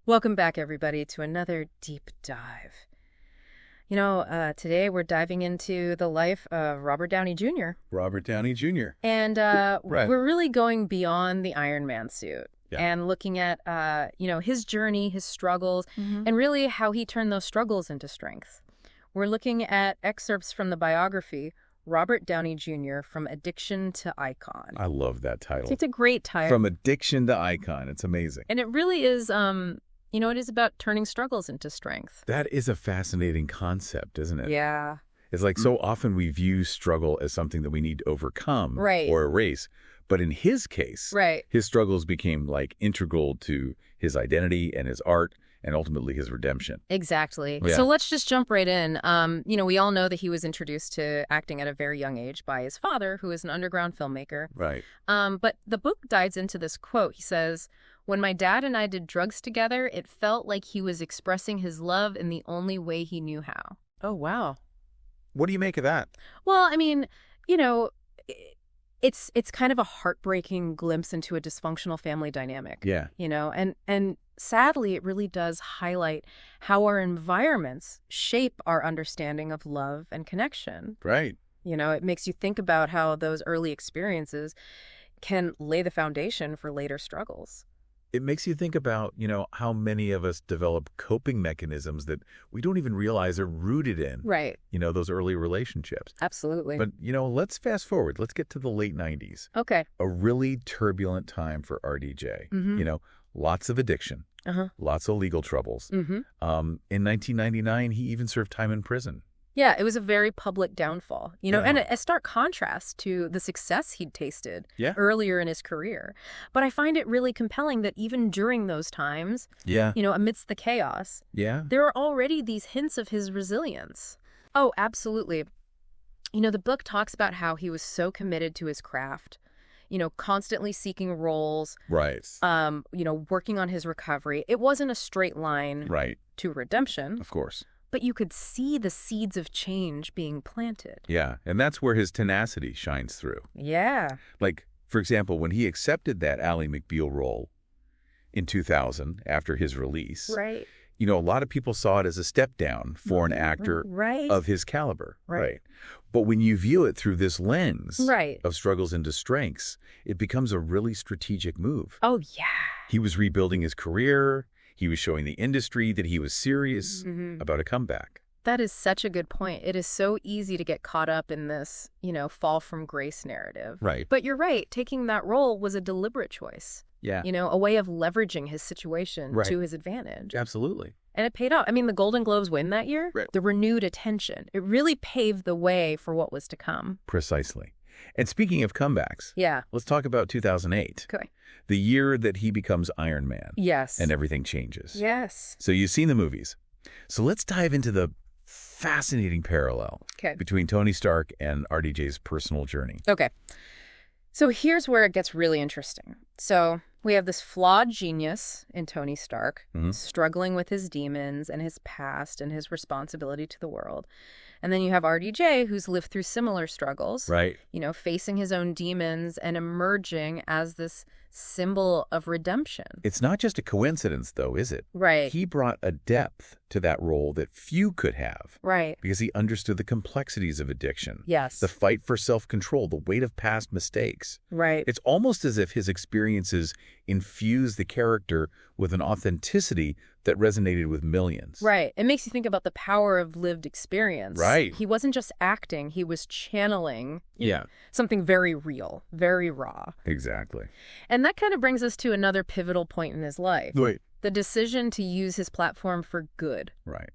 Welcome back, everybody, to another deep dive. Today we're diving into the life of Robert Downey Jr. Robert Downey Jr. And Right. we're really going beyond the Iron Man suit and looking at, his journey, his struggles, and really how he turned those struggles into strength. We're looking at excerpts from the biography, Robert Downey Jr., From Addiction to Icon. I love that title. It's a great title. From Addiction to Icon. It's amazing. And it really is, it is about turning struggles into strength. That is a fascinating concept, isn't it? Yeah. It's like so often we view struggle as something that we need to overcome Right. or erase. But in his case, Right. his struggles became like integral to his identity and his art and ultimately his redemption. Exactly. Yeah. So let's just jump right in. We all know that he was introduced to acting at a very young age by his father, who is an underground filmmaker. Right. But the book dives into this quote. He says, "When my dad and I did drugs together, it felt like he was expressing his love in the only way he knew how." Oh, wow. What do you make of that? Well, I mean, it's kind of a heartbreaking glimpse into a dysfunctional family dynamic. Yeah. And sadly, it really does highlight how our environments shape our understanding of love and connection. Right. It makes you think about how those early experiences can lay the foundation for later struggles. It makes you think about, how many of us develop coping mechanisms that we don't even realize are rooted in, Right. Those early relationships. Absolutely. But, let's fast forward. Let's get to the late 90s. Okay. A really turbulent time for RDJ. Lots of addiction, lots of legal troubles. In 1999, he even served time in prison. Yeah, it was a very public downfall, and a stark contrast to the success he'd tasted earlier in his career. But I find it really compelling that even during those times, amidst the chaos, there are already these hints of his resilience. Oh, absolutely. The book talks about how he was so committed to his craft, constantly seeking roles, Right. working on his recovery. It wasn't a straight line Right. to redemption. Of course. But you could see the seeds of change being planted. Yeah. And that's where his tenacity shines through. Yeah. Like, for example, when he accepted that Ally McBeal role in 2000 after his release, Right. a lot of people saw it as a step down for an actor Right. of his caliber. Right. But when you view it through this lens Right. of struggles into strengths, it becomes a really strategic move. Oh, yeah. He was rebuilding his career. He was showing the industry that he was serious about a comeback. That is such a good point. It is so easy to get caught up in this, fall from grace narrative. Right. But you're right. Taking that role was a deliberate choice. Yeah. A way of leveraging his situation Right. to his advantage. Absolutely. And it paid off. I mean, the Golden Globes win that year, Right. the renewed attention. It really paved the way for what was to come. Precisely. And speaking of comebacks, Yeah. let's talk about 2008, Okay. the year that he becomes Iron Man. Yes. And everything changes. Yes. So you've seen the movies. So let's dive into the fascinating parallel Okay. between Tony Stark and RDJ's personal journey. Okay. So here's where it gets really interesting. So we have this flawed genius in Tony Stark, struggling with his demons and his past and his responsibility to the world. And then you have RDJ, who's lived through similar struggles, Right. Facing his own demons and emerging as this symbol of redemption. It's not just a coincidence, though, is it? Right. He brought a depth to that role that few could have Right. because he understood the complexities of addiction, Yes. the fight for self-control, the weight of past mistakes. Right. It's almost as if his experiences infused the character with an authenticity that resonated with millions. Right. It makes you think about the power of lived experience. Right. He wasn't just acting, he was channeling Yeah, something very real, very raw. exactly. And that kind of brings us to another pivotal point in his life. Wait. The decision to use his platform for good. Right.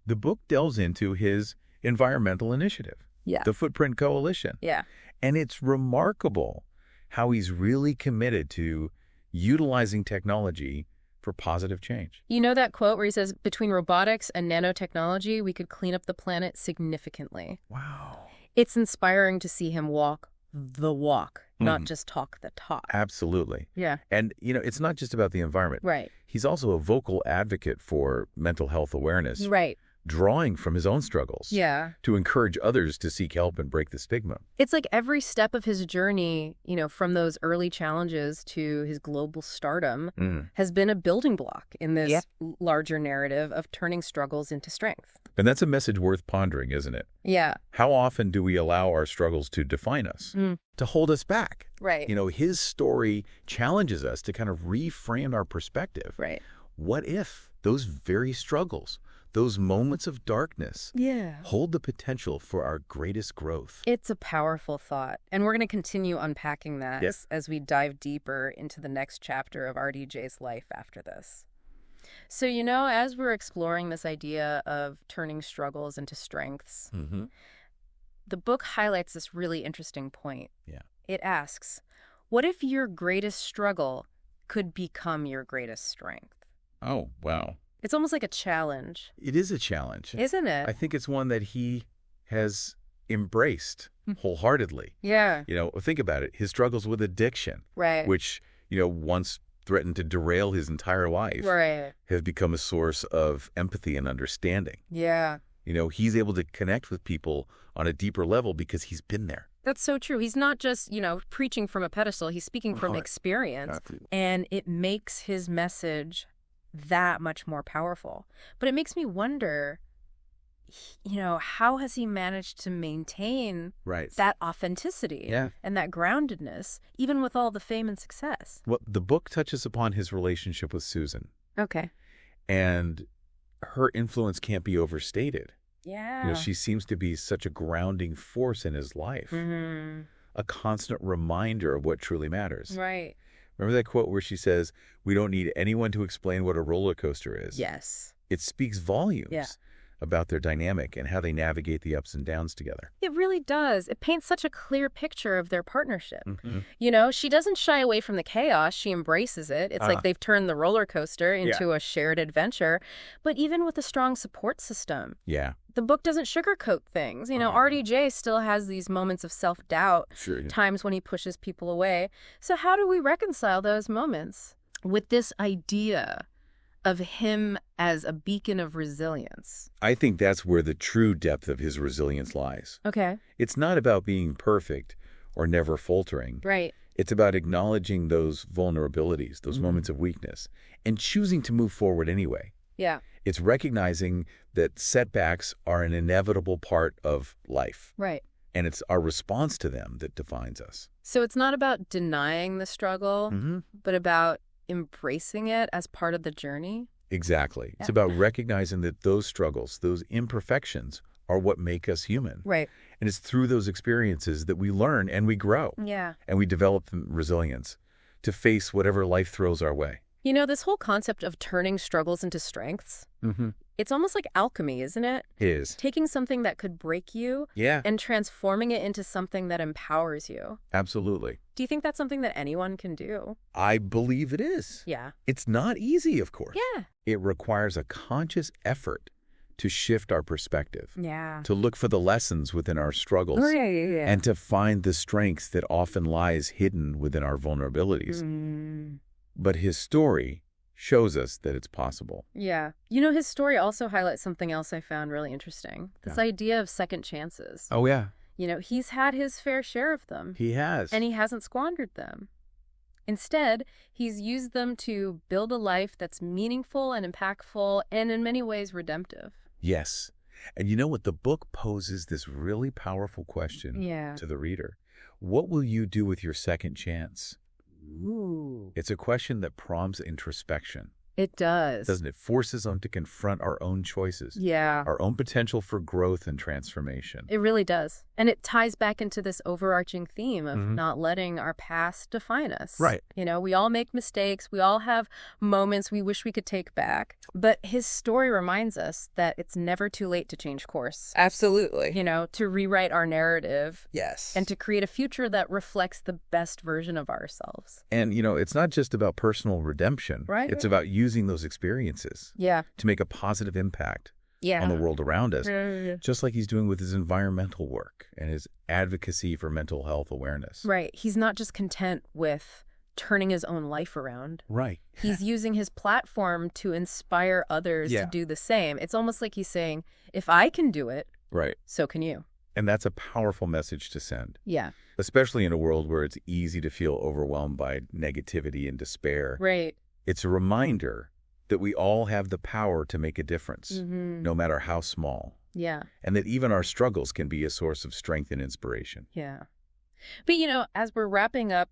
The book delves into his environmental initiative, Yeah. the Footprint Coalition. Yeah. And it's remarkable how he's really committed to utilizing technology for positive change. You know that quote where he says, between robotics and nanotechnology, we could clean up the planet significantly. Wow. It's inspiring to see him walk the walk, not just talk the talk. Absolutely. Yeah. And, it's not just about the environment. Right. He's also a vocal advocate for mental health awareness. Right. drawing from his own struggles to encourage others to seek help and break the stigma. It's like every step of his journey, from those early challenges to his global stardom has been a building block in this larger narrative of turning struggles into strength. And that's a message worth pondering, isn't it? Yeah. How often do we allow our struggles to define us, to hold us back? Right. His story challenges us to kind of reframe our perspective. Right. What if those very struggles, those moments of darkness, hold the potential for our greatest growth? It's a powerful thought. And we're going to continue unpacking that as we dive deeper into the next chapter of RDJ's life after this. So, as we're exploring this idea of turning struggles into strengths, the book highlights this really interesting point. Yeah. It asks, what if your greatest struggle could become your greatest strength? Oh, wow. It's almost like a challenge. It is a challenge. Isn't it? I think it's one that he has embraced wholeheartedly. Yeah. Think about it. His struggles with addiction, right, which, once threatened to derail his entire life, right, have become a source of empathy and understanding. Yeah. He's able to connect with people on a deeper level because he's been there. That's so true. He's not just, preaching from a pedestal. He's speaking from experience. Absolutely. And it makes his message that much more powerful. But it makes me wonder, how has he managed to maintain that authenticity and that groundedness, even with all the fame and success? Well, the book touches upon his relationship with Susan. Okay. And her influence can't be overstated. Yeah. She seems to be such a grounding force in his life, a constant reminder of what truly matters. Right. Remember that quote where she says, "We don't need anyone to explain what a roller coaster is." Yes. It speaks volumes about their dynamic and how they navigate the ups and downs together. It really does. It paints such a clear picture of their partnership. She doesn't shy away from the chaos. She embraces it. It's like they've turned the roller coaster into a shared adventure, but even with a strong support system. Yeah. The book doesn't sugarcoat things. RDJ still has these moments of self-doubt, times when he pushes people away. So how do we reconcile those moments with this idea of him as a beacon of resilience? I think that's where the true depth of his resilience lies. Okay. It's not about being perfect or never faltering. Right. It's about acknowledging those vulnerabilities, those moments of weakness, and choosing to move forward anyway. Yeah. It's recognizing that setbacks are an inevitable part of life. Right. And it's our response to them that defines us. So it's not about denying the struggle, but about embracing it as part of the journey? Exactly. It's about recognizing that those struggles, those imperfections, are what make us human. Right. And it's through those experiences that we learn and we grow. Yeah. And we develop resilience to face whatever life throws our way. This whole concept of turning struggles into strengths, it's almost like alchemy, isn't it? It is. Taking something that could break you and transforming it into something that empowers you. Absolutely. Do you think that's something that anyone can do? I believe it is. Yeah. It's not easy, of course. Yeah. It requires a conscious effort to shift our perspective. Yeah. To look for the lessons within our struggles. And to find the strength that often lies hidden within our vulnerabilities. But his story shows us that it's possible. Yeah. His story also highlights something else I found really interesting. This idea of second chances. Oh, yeah. He's had his fair share of them. He has. And he hasn't squandered them. Instead, he's used them to build a life that's meaningful and impactful and in many ways redemptive. Yes. And you know what? The book poses this really powerful question to the reader. What will you do with your second chance? Ooh. It's a question that prompts introspection. It does. Doesn't it? Forces us to confront our own choices. Yeah. Our own potential for growth and transformation. It really does. And it ties back into this overarching theme of not letting our past define us. Right. We all make mistakes. We all have moments we wish we could take back. But his story reminds us that it's never too late to change course. Absolutely. To rewrite our narrative. Yes. And to create a future that reflects the best version of ourselves. And, it's not just about personal redemption. Right. It's about using those experiences to make a positive impact on the world around us, just like he's doing with his environmental work and his advocacy for mental health awareness. Right. He's not just content with turning his own life around. Right. He's using his platform to inspire others to do the same. It's almost like he's saying, if I can do it, right, so can you. And that's a powerful message to send. Yeah. Especially in a world where it's easy to feel overwhelmed by negativity and despair. Right. It's a reminder that we all have the power to make a difference, no matter how small. Yeah. And that even our struggles can be a source of strength and inspiration. Yeah. But, as we're wrapping up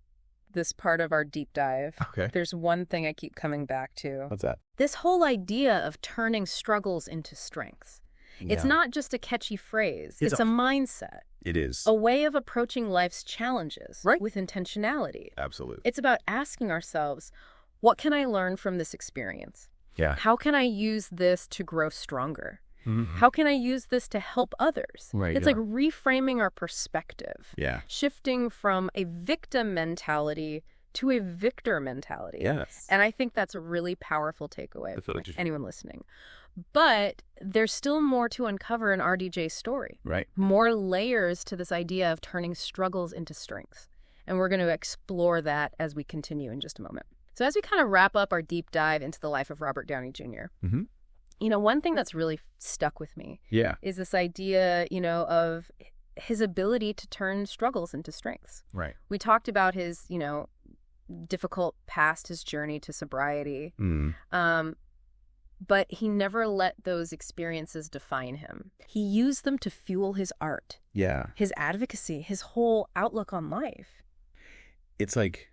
this part of our deep dive, there's one thing I keep coming back to. What's that? This whole idea of turning struggles into strengths. Yeah. It's not just a catchy phrase. It's a mindset. It is. A way of approaching life's challenges with intentionality. Absolutely. It's about asking ourselves, what can I learn from this experience? Yeah. How can I use this to grow stronger? How can I use this to help others? Right. It's like reframing our perspective. Yeah. Shifting from a victim mentality to a victor mentality. Yes. And I think that's a really powerful takeaway for anyone listening. But there's still more to uncover in RDJ's story. Right. More layers to this idea of turning struggles into strengths. And we're going to explore that as we continue in just a moment. So as we kind of wrap up our deep dive into the life of Robert Downey Jr., one thing that's really stuck with me is this idea, of his ability to turn struggles into strengths. Right. We talked about his, difficult past, his journey to sobriety. But he never let those experiences define him. He used them to fuel his art. Yeah. His advocacy, his whole outlook on life. It's like,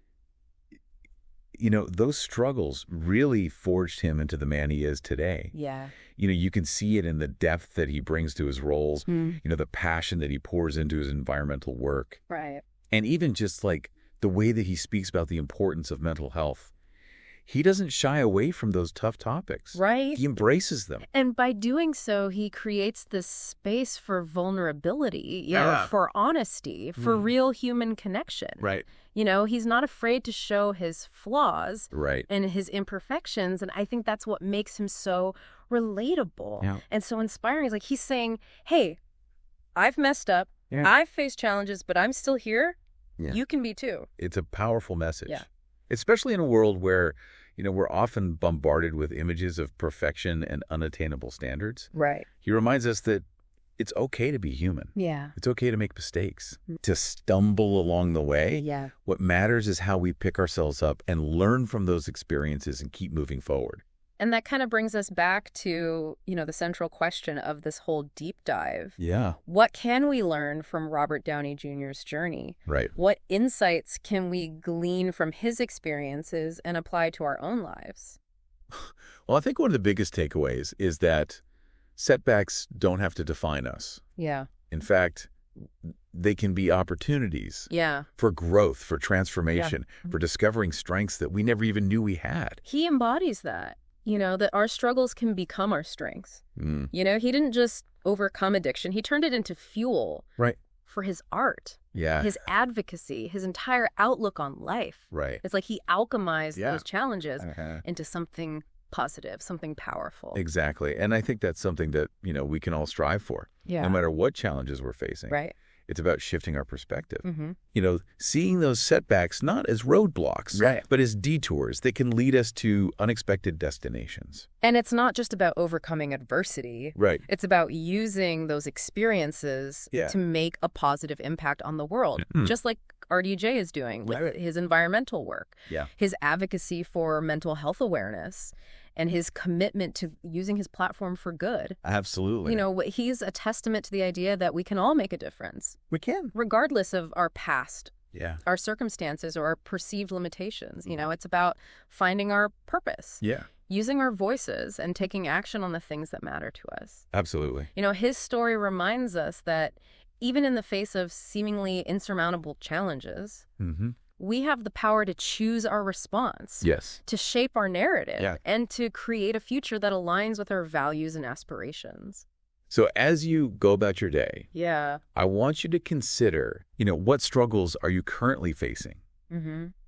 those struggles really forged him into the man he is today. Yeah. You can see it in the depth that he brings to his roles, the passion that he pours into his environmental work. Right. And even just like the way that he speaks about the importance of mental health. He doesn't shy away from those tough topics. Right. He embraces them. And by doing so, he creates this space for vulnerability, for honesty, for real human connection. Right. He's not afraid to show his flaws right. and his imperfections. And I think that's what makes him so relatable and so inspiring. It's like he's saying, hey, I've messed up. Yeah. I've faced challenges, but I'm still here. Yeah. You can be too. It's a powerful message. Yeah. Especially in a world where, we're often bombarded with images of perfection and unattainable standards. Right. He reminds us that it's okay to be human. Yeah. It's okay to make mistakes, to stumble along the way. Yeah. What matters is how we pick ourselves up and learn from those experiences and keep moving forward. And that kind of brings us back to, the central question of this whole deep dive. Yeah. What can we learn from Robert Downey Jr.'s journey? Right. What insights can we glean from his experiences and apply to our own lives? Well, I think one of the biggest takeaways is that setbacks don't have to define us. Yeah. In fact, they can be opportunities for growth, for transformation, for discovering strengths that we never even knew we had. He embodies that. That our struggles can become our strengths. He didn't just overcome addiction. He turned it into fuel for his art, his advocacy, his entire outlook on life. Right. It's like he alchemized those challenges into something positive, something powerful. Exactly. And I think that's something that, we can all strive for, no matter what challenges we're facing. Right. It's about shifting our perspective. Seeing those setbacks not as roadblocks, but as detours that can lead us to unexpected destinations. And it's not just about overcoming adversity. Right. It's about using those experiences to make a positive impact on the world, just like RDJ is doing with his environmental work, his advocacy for mental health awareness, and his commitment to using his platform for good. Absolutely. He's a testament to the idea that we can all make a difference. We can. Regardless of our past, our circumstances, or our perceived limitations. It's about finding our purpose. Yeah. Using our voices and taking action on the things that matter to us. Absolutely. His story reminds us that even in the face of seemingly insurmountable challenges, we have the power to choose our response, to shape our narrative, and to create a future that aligns with our values and aspirations. So as you go about your day, I want you to consider, what struggles are you currently facing?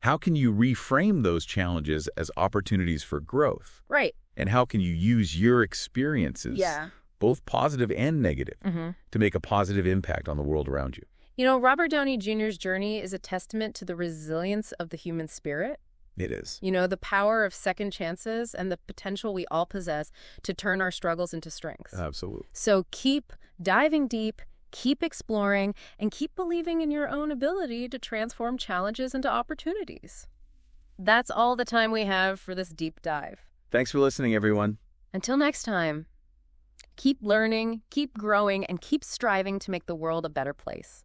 How can you reframe those challenges as opportunities for growth? Right. And how can you use your experiences, both positive and negative, to make a positive impact on the world around you? Robert Downey Jr.'s journey is a testament to the resilience of the human spirit. It is. The power of second chances and the potential we all possess to turn our struggles into strengths. Absolutely. So keep diving deep, keep exploring, and keep believing in your own ability to transform challenges into opportunities. That's all the time we have for this deep dive. Thanks for listening, everyone. Until next time, keep learning, keep growing, and keep striving to make the world a better place.